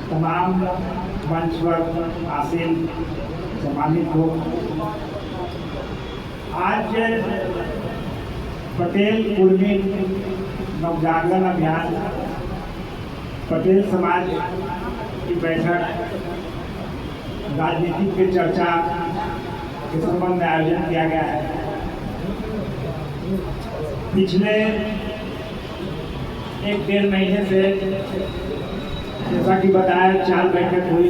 तमाम मंच पर आसीन सम्मानित हो, आज पटेल कुर्मी नवजागरण अभियान पटेल समाज की बैठक राजनीति पे चर्चा के संबंध में आयोजन किया गया है। पिछले 1-1.5 महीने से जैसा कि बताया 4 बैठक हुई,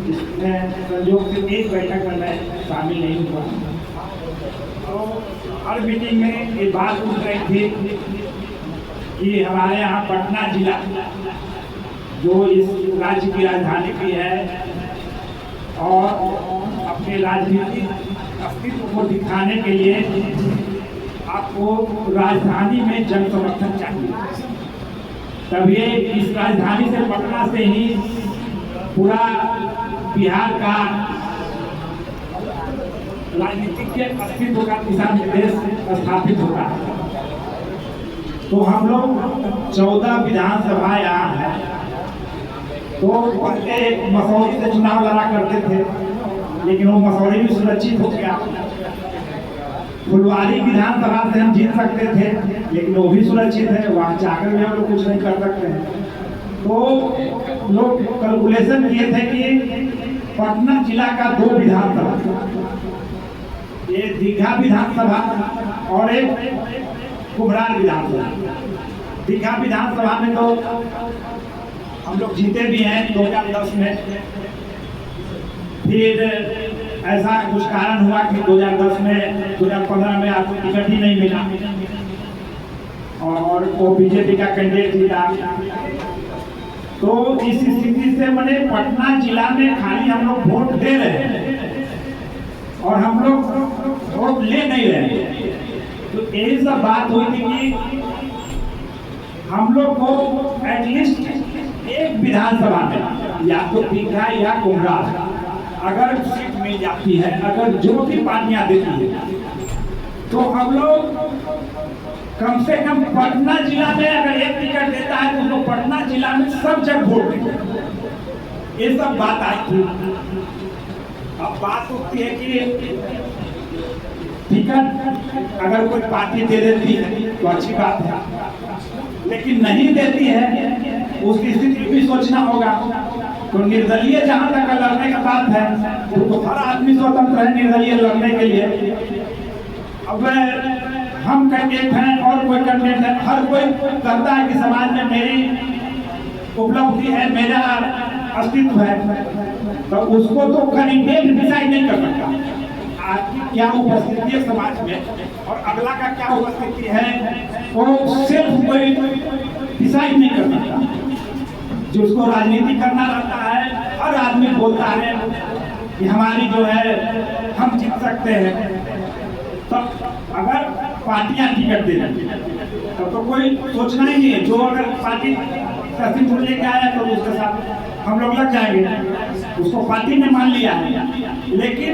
इसमें संयोग से 1 बैठक में मैं शामिल नहीं हुआ। तो हर मीटिंग में ये बात उठ रही थी कि हमारे यहाँ पटना जिला जो इस राज्य की राजधानी भी है और अपने राजनीतिक अस्तित्व को दिखाने के लिए आपको राजधानी में जन समर्थन चाहिए। तभी इस राजधानी से पटना से ही पूरा बिहार का राजनीतिक अस्तित्व का दिशा निर्देश स्थापित होता है। तो हम लोग 14 विधानसभा यहाँ है, तो पहले एक मसौरी से चुनाव लड़ा करते थे, लेकिन वो मसौरी भी सुरक्षित हो गया। फुलवारी विधानसभा से हम जीत सकते थे, लेकिन वो भी सुरक्षित है, वहाँ जाकर भी हम लोग कुछ नहीं कर सकते हैं। तो लोग कैलकुलेशन किए थे कि पटना जिला का 2 विधानसभा, ये दीघा विधानसभा और एक कुम्हरार विधानसभा। दीघा विधानसभा में तो हम लोग जीते भी हैं 2010 में। फिर ऐसा कुछ कारण हुआ कि 2010 में 2015 में आपको टिकट ही नहीं मिला और वो बीजेपी का कैंडिडेट जीता। तो इस स्थिति से मैंने पटना जिला में खाली हम लोग वोट दे रहे हैं और हम लोग वोट ले नहीं रहे। तो यही सब बात हुई थी कि हम लोग को एटलीस्ट एक विधानसभा में या तो दीघा या कुम्हरार अगर सीट मिल जाती है, अगर जो भी पार्टियां देती है, तो हम लोग कम से कम पटना जिला में अगर एक टिकट देता है तो पटना जिला में सब जगह वोट देंगे। ये सब बात आई थी। अब बात होती है कि टिकट अगर कोई पार्टी दे देती है तो अच्छी बात है, लेकिन नहीं देती है उसकी स्थिति भी सोचना होगा। तो निर्दलीय जहां तक लड़ने का बात है तो हर आदमी स्वतंत्र है निर्दलीय लड़ने के लिए। अब हम कैंडिडेट हैं और कोई कैंडिडेट है, हर कोई कहता है कि समाज में मेरी उपलब्धि है, मेरा अस्तित्व है, तो उसको तो कैंडिडेट डिसाइड नहीं कर सकता आपकी क्या उपस्थिति है समाज में और अगला का क्या उपस्थिति है, वो सिर्फ कोई डिसाइड नहीं कर सकता। जिसको राजनीति करना रहता है, हर आदमी बोलता है कि हमारी जो है हम जीत सकते हैं। तो अगर पार्टियां टिकट दे रही तब तो कोई सोचना ही नहीं है। जो अगर पार्टी सस्ती लेके आया तो उसके साथ हम लोग लग जाएंगे, उसको पार्टी ने मान लिया है। लेकिन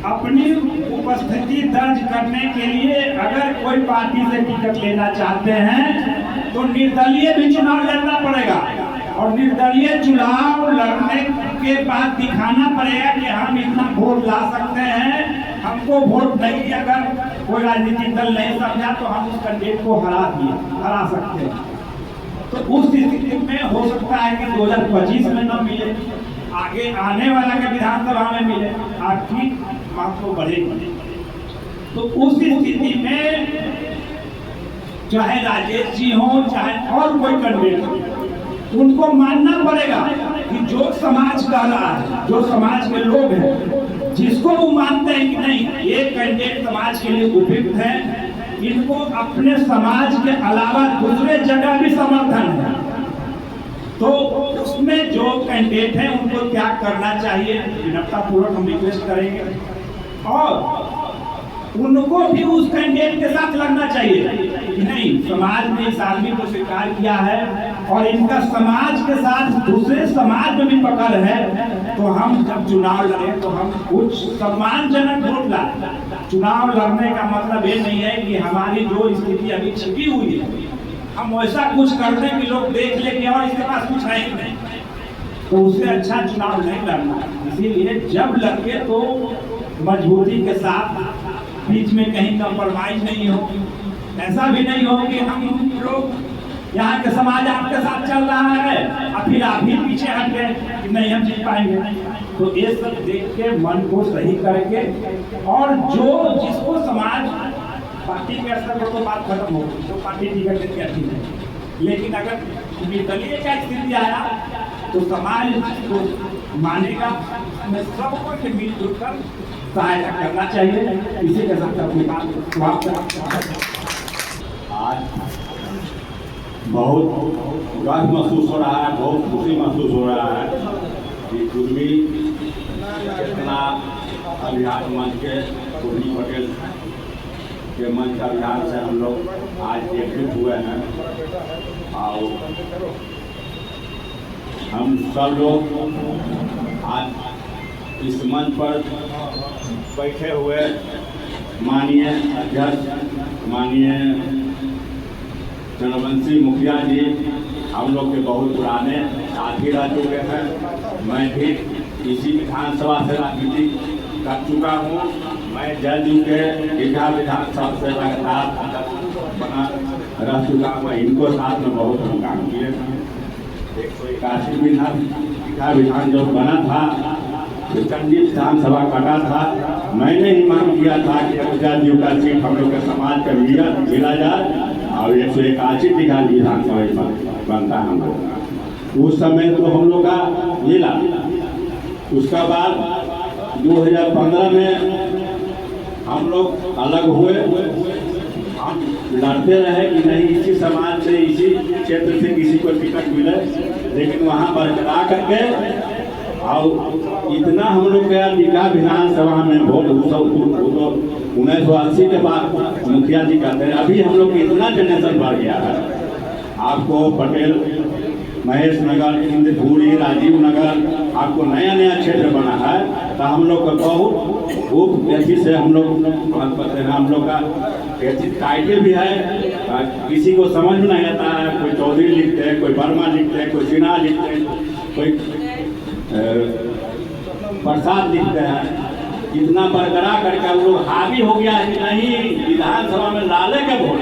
अपनी उपस्थिति दर्ज करने के लिए अगर कोई पार्टी से टिकट लेना चाहते हैं तो निर्दलीय भी चुनाव लड़ना पड़ेगा और निर्दलीय चुनाव लड़ने के बाद दिखाना पड़ेगा कि हम इतना वोट ला सकते हैं। हमको वोट नहीं, अगर कोई राजनीतिक दल नहीं समझा तो हम उस कैंडिडेट को हरा सकते हैं। तो उस स्थिति में हो सकता है कि 2025 में न मिले, आगे आने वाला के विधानसभा में मिले, आपकी महत्व बढ़ेगी। तो उस स्थिति में चाहे राजेश जी हो चाहे और कोई कैंडिडेट हो, उनको मानना पड़ेगा कि जो समाज कह रहा है, जो समाज के लोग हैं, जिसको वो मानते हैं कि नहीं ये कैंडिडेट समाज के लिए उपयुक्त है, इनको अपने समाज के अलावा दूसरे जगह भी समर्थन है, तो उसमें जो कैंडिडेट हैं उनको त्याग करना चाहिए। विनम्रतापूर्वक हम रिक्वेस्ट करेंगे और उनको भी उस कैंडिडेट के साथ लगना चाहिए कि नहीं, समाज ने इस आदमी को स्वीकार किया है और इनका समाज के साथ दूसरे समाज में भी पकड़ है, तो हम जब चुनाव लड़े तो हम कुछ सम्मानजनक वोट लाए। चुनाव लड़ने का मतलब ये नहीं है कि हमारी जो स्थिति अभी छिपी हुई है हम ऐसा कुछ करते कि लोग देख ले कि और इसके पास कुछ है ही नहीं। तो उससे अच्छा चुनाव नहीं लड़ना। इसीलिए जब लड़के तो मजबूती के साथ, बीच में कहीं कंप्रोमाइज नहीं हो। ऐसा भी नहीं हो कि हम लोग यहाँ के समाज आपके साथ चल रहा है और फिर आप ही पीछे हट गए कि नहीं हम जीत पाएंगे। तो ये सब देख के मन को सही करके, और जो जिसको समाज पार्टी के असर पर तो बात खत्म हो, तो पार्टी टिकट देती अच्छी नहीं, लेकिन अगर निर्दलीय का स्थिति आया तो समाज को मानेगा। हमें सबको से मिलजुल कर सहायता करना चाहिए। इसी के साथ अपनी बात समाप्त। आज बहुत गर्व महसूस हो रहा है, बहुत खुशी महसूस हो रहा है कि कुर्मी चेतना अभियान मंच के कुर्मी पटेल के मंच अभियान से हम लोग आज एकजुट हुए हैं। और हम सब लोग आज इस मंच पर बैठे हुए माननीय अध्यक्ष, माननीय जनवंशी मुखिया जी हम लोग के बहुत पुराने साथी रह चुके हैं। मैं भी इसी विधानसभा से राजनीति कर चुका हूँ। मैं जदयू के दीघा विधानसभा से लगातार बना रह चुका हूँ। इनको साथ में बहुत हम काम किए हैं। 181 दीघा विधान जब बना था, चंडी विधानसभा कटा था, मैंने ही मांग किया था कि जदयू का सीट हम लोग के समाज का मिला जाए और 181 दीघा विधानसभा बनता हम लोग। उस समय तो हम लोग का मिला। उसका बाद 2015 में हम लोग अलग हुए। हम लड़ते रहे कि नहीं इसी समाज से, इसी क्षेत्र से किसी को टिकट मिले, लेकिन वहाँ बरकरार करके और इतना हम लोग गया दीघा विधानसभा में वोट 1980 के बाद मुखिया जी कहते हैं। अभी हम लोग इतना जनरेशन बढ़ गया है। आपको पटेल महेश नगर, इंद्रपुरी, राजीव नगर, आपको नया नया क्षेत्र बना है। तो हम लोग का बहुत ऐसी से हम लोग करते हैं। हम लोग का ऐसी टाइटल भी है, किसी को समझ में नहीं आता है। कोई चौधरी लिखते हैं, कोई वर्मा लिखते हैं, कोई सिन्हा लिखते हैं, कोई प्रसाद लिखते हैं। इतना बरकरार करके हम लोग हावी हो गया है कि नहीं विधानसभा में लाले के वोट,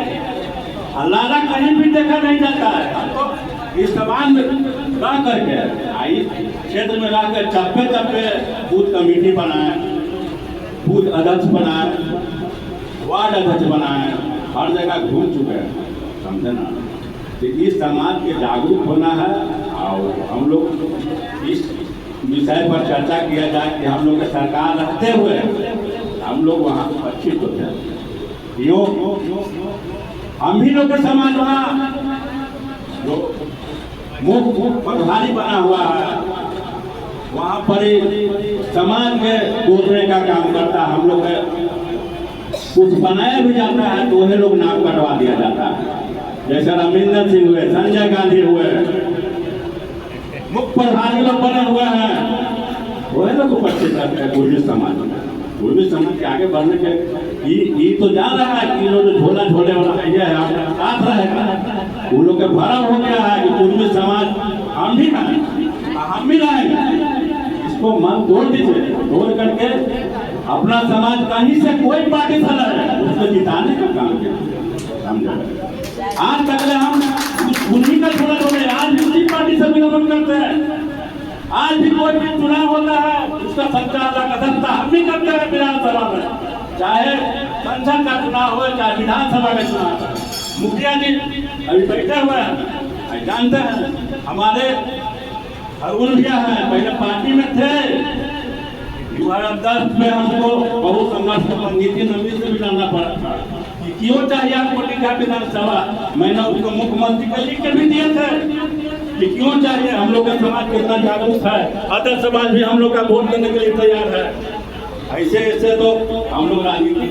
लाला कहीं भी देखा नहीं जाता है। हमको इस समान में रह करके इस क्षेत्र में रह कर चप्पे चप्पे बूथ कमेटी बनाए, बूथ अध्यक्ष बनाए, वार्ड अध्यक्ष बनाए, हर जगह घूम चुके हैं। समझे ना, तो इस समाज के जागरूक होना है। और हम लोग इस विषय पर चर्चा किया जाए कि हम लोग के सरकार रहते हुए हम लोग वहाँ सुरक्षित होते हैं। यो हम भी लोग के समाज वहाँ जो मुख्य प्रभारी बना हुआ है, वहाँ पर समाज के बोलने का काम करता है। हम लोग कुछ बनाया भी जाता है तो वही लोग नाम कटवा दिया जाता है। जैसे रविंदर सिंह हुए, संजय गांधी हुए, मुख्य प्रधानी लोग बने हुए हैं, वही लोग उपस्थित रहते हैं। पूर्वी समाज में, पूर्वी समाज के आगे बढ़ने के ये तो जान रहा है कि लोग झोला झोले वाला ये है आपका साथ रहेगा। वो लोग के भरम हो गया है कि पूर्वी समाज हम भी रहेंगे। इसको मन तोड़ दीजिए, तोड़ करके अपना समाज कहीं से कोई पार्टी से लड़े, उसको जिताने का काम किया। आज तक हम उन्हीं का छोड़ा छोड़े, आज भी उसी पार्टी से विरोध करते हैं। आज भी कोई भी चुनाव होता है उसका संचालक अध्यक्षता हम भी करते हैं विधानसभा में, चाहे संसद का चुनाव हो चाहे विधानसभा का चुनाव हो। मुखिया जी अभी बैठे हुए हैं, जानते हैं हमारे अरुण भैया हैं, पहले पार्टी में थे। 2010 में हमको बहुत संघर्ष नीति नवीन से भी लड़ना पड़ा था कि क्यों चाहिए आपको दीघा विधानसभा। मैंने उसको मुख्यमंत्री को लिख के भी दिए थे कि क्यों चाहिए। हम लोग का समाज कितना जागरूक है, अदर समाज भी हम लोग का वोट देने के लिए तैयार है। ऐसे तो हम लोग राजनीति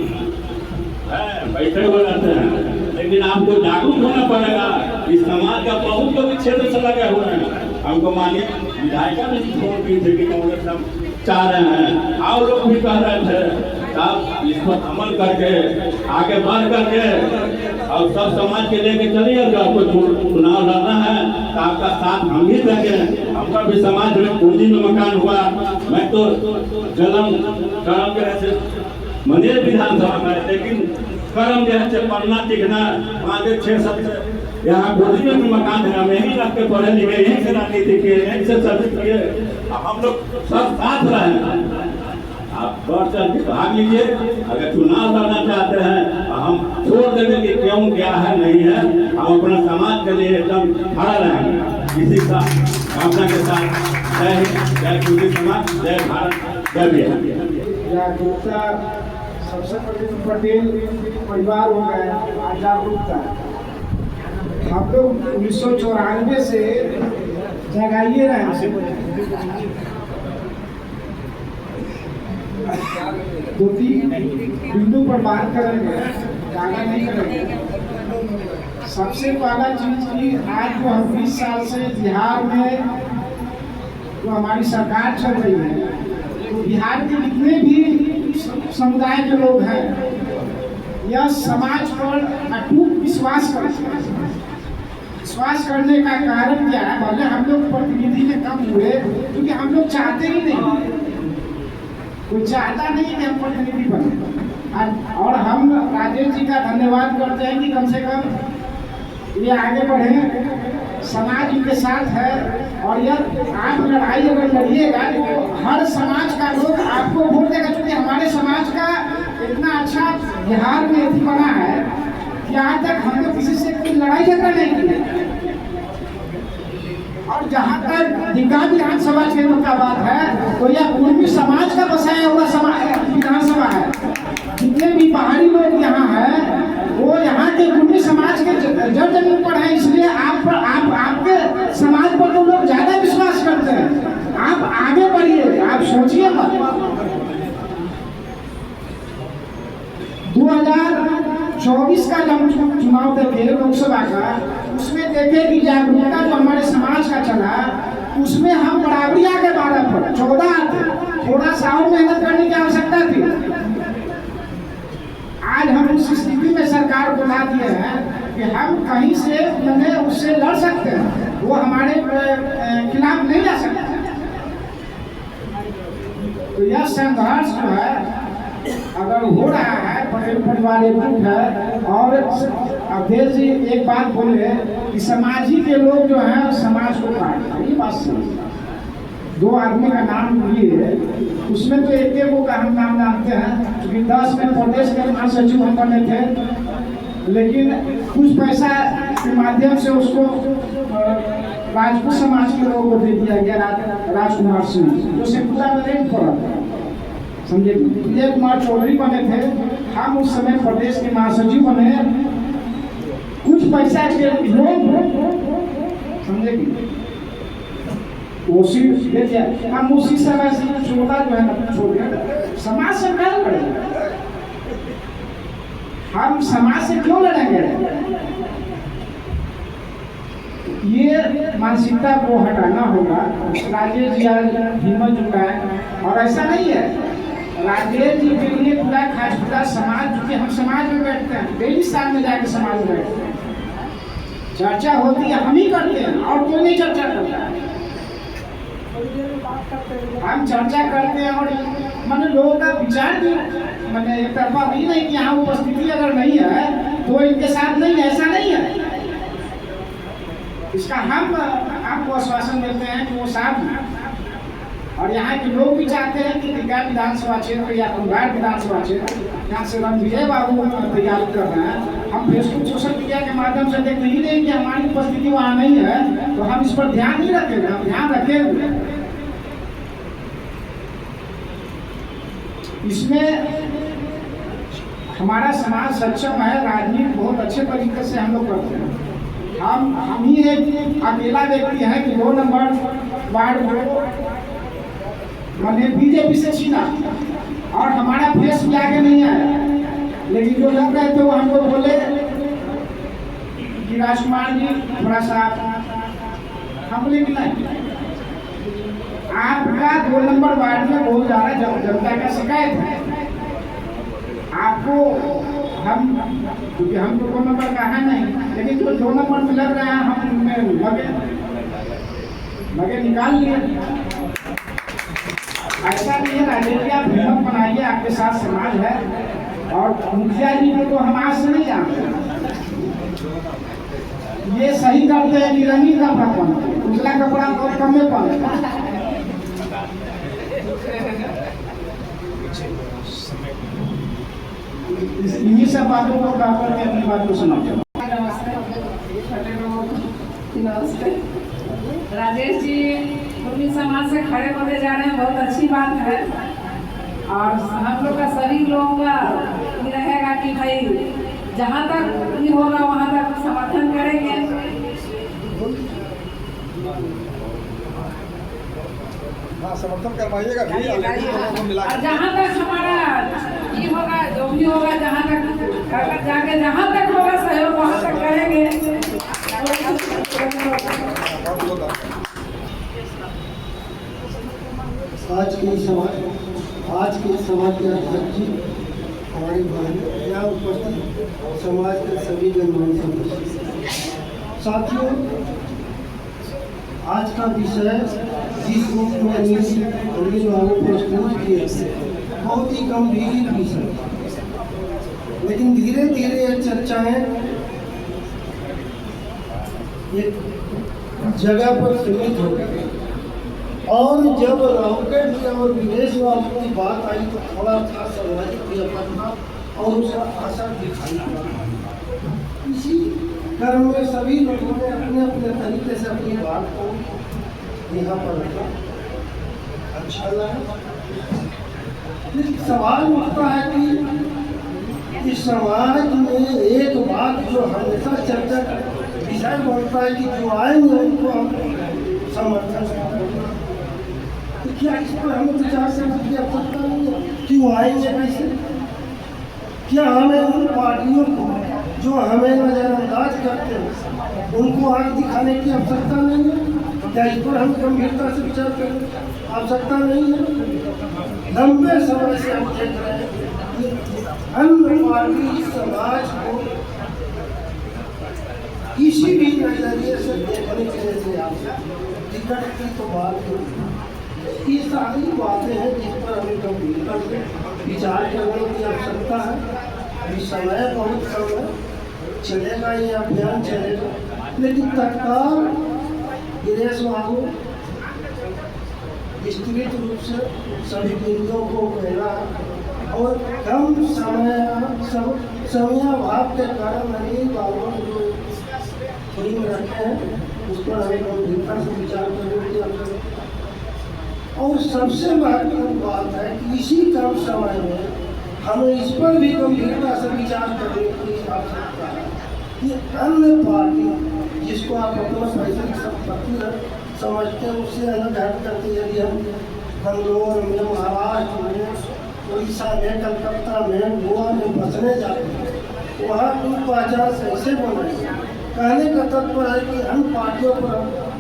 बैठे हुए रहते हैं, लेकिन आपको जागरूक होना पड़ेगा। इस समाज का बहुत लोग क्षेत्र से लगे हुए हैं। हमको मानिए विधायिका भी छोड़ दी थी कि कांग्रेस हम चाह रहे हैं, और लोग भी कह रहे थे आप इस पर अमल करके आगे बढ़ करके और सब समाज के लेके चलिएगा। कोई चुनाव लड़ना है तो आपका साथ हम भी देंगे। हमका भी समाज में पूंजी में मकान हुआ। मैं तो जन्म कर्म के ऐसे मंदिर विधानसभा में, लेकिन कर्म जो है पढ़ना लिखना 5 6 7 यहाँ गोदी में भी मकान है। हम यहीं रख के पढ़े लिखे, यहीं से राजनीति किए, यहीं से सर्विस किए। अब हम लोग सब साथ रहे। आप बढ़ चढ़ के भाग लीजिए। अगर चुनाव लड़ना चाहते हैं तो हम छोड़ देंगे कि क्यों क्या है नहीं है। हम अपना समाज के लिए एकदम खड़ा रहेंगे। इसी का कामना के साथ जय हिंद, जय पूरी समाज, जय भारत, जय बिहार। जागरूकता सबसे पटेल परिवार हो गया। जागरूकता हम लोग 1994 से जगाइए रहे। 2-3 बिंदु पर बात करेंगे, ज़्यादा नहीं करेंगे। सबसे पहला चीज की आज जो हम 20 साल से बिहार में जो हमारी सरकार चल रही है, तो बिहार के जितने भी समुदाय के लोग हैं यह समाज पर अटूट विश्वास करते हैं। विश्वास करने का कारण क्या है? भले हम लोग प्रतिनिधि में कम हुए, क्योंकि हम लोग चाहते ही नहीं, कोई चाहता नहीं कि हम प्रतिनिधि बने। और हम राजेश जी का धन्यवाद करते हैं कि कम से कम ये आगे बढ़े, समाज इनके साथ है। और यह आप लड़ाई अगर लड़िएगा तो हर समाज का लोग आपको वोट देगा, क्योंकि हमारे समाज का इतना अच्छा बिहार में अभी बना है कि आज तक हम लोग किसी से कोई लड़ाई झगड़ा नहीं किया। और जहाँ तक दीघा विधानसभा क्षेत्र का बात है तो यह कुर्मी समाज का बसाया हुआ विधानसभा है। जितने भी पहाड़ी लोग यहाँ हैं वो यहाँ के कुर्मी समाज के जड़ जमीन पर है, इसलिए आपके समाज पर तो लोग ज्यादा विश्वास करते हैं। आप आगे बढ़िए, आप सोचिए मत। 2024 का जब चुनाव देखे लोकसभा का, उसमें देखे कि जागरूकता जो हमारे समाज का चला, उसमें हम बराबरी आगे 12 पर 14 आते। थोड़ा सा और मेहनत करने की आवश्यकता थी। आज हम उस स्थिति में सरकार को ला दिए हैं कि हम कहीं से मैंने उससे लड़ सकते हैं, वो हमारे खिलाफ नहीं जा सकते। तो यह संघर्ष जो है अगर हो रहा है, पटेल परिवार एकजुट है। और अवधेश जी एक बात बोले कि समाज ही के लोग जो हैं समाज को काटते, ये बात सही। 2 आदमी का नाम लिए, उसमें तो एक को का हम नाम जानते हैं, क्योंकि 10 में प्रदेश के महासचिव हम बने थे। लेकिन कुछ पैसा के माध्यम से उसको राजपूत समाज के लोगों को दे दिया गया, राजकुमार सिंह, जो शेखपुरा में रेंट पड़ा था। समझे? विजय कुमार चौधरी बने थे, हम उस समय प्रदेश के महासचिव बने। कुछ पैसा के लोग समझे उसी दे दिया, हम उसी समय से 14 जो है ना छोड़ दिया। समाज से क्या लड़ेंगे? हम समाज से क्यों लड़ेंगे? ये मानसिकता को हटाना होगा। राजेश जी आज हिम्मत जुटाए, और ऐसा नहीं है राजेश जी के लिए पूरा खासपूरा समाज, क्योंकि हम समाज में बैठते हैं, डेली साल में जाकर समाज में बैठते हैं, चर्चा होती है, हम ही करते हैं और कोई नहीं चर्चा करता। हम चर्चा करते हैं और मैंने लोगों का विचार भी मैंने एक तरफा ही नहीं कि यहाँ उपस्थिति अगर नहीं है तो इनके साथ नहीं है, ऐसा नहीं है। इसका हम आपको आश्वासन देते हैं कि वो साथ हैं। और यहाँ के लोग भी चाहते हैं कि दीघा विधानसभा क्षेत्र या कुंभार विधानसभा क्षेत्र, यहाँ से रणविजय बाबू तैयार कर रहे हैं। हम फेसबुक सोशल मीडिया के माध्यम से देख नहीं रहे कि हमारी उपस्थिति वहाँ नहीं है, तो हम इस पर ध्यान नहीं रखेंगे, हम ध्यान रखेंगे। इसमें हमारा समाज सक्षम है, राजनीति बहुत अच्छे तरीके से हम लोग करते हैं। हम ही एक अकेला व्यक्ति है कि 2 नंबर वार्ड को मैंने बीजेपी से छीना और हमारा फेस भी आगे नहीं आया। लेकिन जो लोग रहे थे वो हमको बोले कि राजकुमार जी थोड़ा सा, हम बोले कि नहीं, आपका 2 नंबर वार्ड में बहुत ज़्यादा जनता का शिकायत है, आपको हम, क्योंकि हम 2 नंबर का है नहीं, लेकिन जो 2 नंबर में लग रहे हैं हम उनमें लगे निकाल लिए। ऐसा नहीं है, राजनीति आप हिम्मत बनाइए, आपके साथ समाज है। और मुखिया जी को तो हम आज से नहीं जानते, ये सही करते हैं कि रंगीन कपड़ा पहनते, उजला कपड़ा और कमे पहनते। इन्हीं सब बातों को कहकर के अपनी बात को सुनाते हैं। नमस्ते। राजेश जी कुर्मी समाज से खड़े होने जा रहे हैं, बहुत अच्छी बात है। और हम लोग का सभी लोगों का ये रहेगा कि भाई जहाँ तक ये होगा वहाँ तक समर्थन करेंगे। हाँ, समर्थन करवाइएगा भी, और जहाँ तक हमारा ये होगा, जो भी होगा, जहाँ तक जाके जहाँ तक होगा सहयोग वहाँ तक करेंगे। आज के समाज के अध्यक्ष जी, हमारी बहन, यहाँ उपस्थित समाज के सभी गणमान्य सदस्य, साथियों, आज का विषय जिस रूप में अनिल बाबू प्रस्तुत किए बहुत ही गंभीर विषय, लेकिन धीरे धीरे ये चर्चाएं एक जगह पर सीमित हो गई। और जब रॉकेट और विदेश वालों की बात आई तो थोड़ा सा सामाजिक व्यापकता और उसका असर दिखाई पड़ा। इसी क्रम में सभी लोगों ने अपने अपने तरीके से अपनी बात को यहाँ पर रखा, अच्छा लगा। लेकिन सवाल उठता है कि इस समाज में एक बात जो हमेशा चर्चा का विषय बनता है कि जो आएंगे उनको हम समर्थन करेंगे। तो क्या इस पर हमें विचार करने की आवश्यकता नहीं है कि वो आएंगे कैसे? क्या हमें उन पार्टियों को जो हमें नजरअंदाज करते हैं उनको आग दिखाने की आवश्यकता नहीं है? क्या इस पर हम गंभीरता से विचार करने की आवश्यकता नहीं है? लंबे समय से हम देख रहे हैं कि अन्य पार्टी समाज को किसी भी नजरिए से देखने के लिए टिकट की तो बात नहीं। ये सारी बातें हैं जिस पर हमें गंभीरता से विचार करने की आवश्यकता है। अभी समय बहुत कम है, चलेगा ये अभियान चलेगा, लेकिन तत्काल गिरीश बाबू विस्तृत रूप से सभी बिंदुओं को कहना है और कम समयाभाव के कारण अनिल बाबू जो फिल्म रखे हैं उस पर हमें गंभीरता से विचार करने की आवश्यकता। और सबसे महत्वपूर्ण बात है कि इसी कम समय में हमें इस पर भी गंभीरता से विचार करने की आवश्यकता है कि अन्य पार्टी जिसको आप अपना पैसे की संपत्ति समझते हैं उससे अलग हट करके यदि हम बंगलोर में, महाराष्ट्र में, उड़ीसा में, कलकत्ता में, गोवा में बसने जाते हैं, वहाँ की पहचान कैसे बनाएंगे? कहने का तात्पर्य है कि हम पार्टियों पर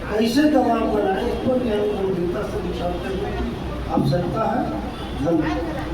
कैसे दबाव बनाए, इस पर भी हमें गंभीरता से विचार करने की आवश्यकता है। धन्यवाद।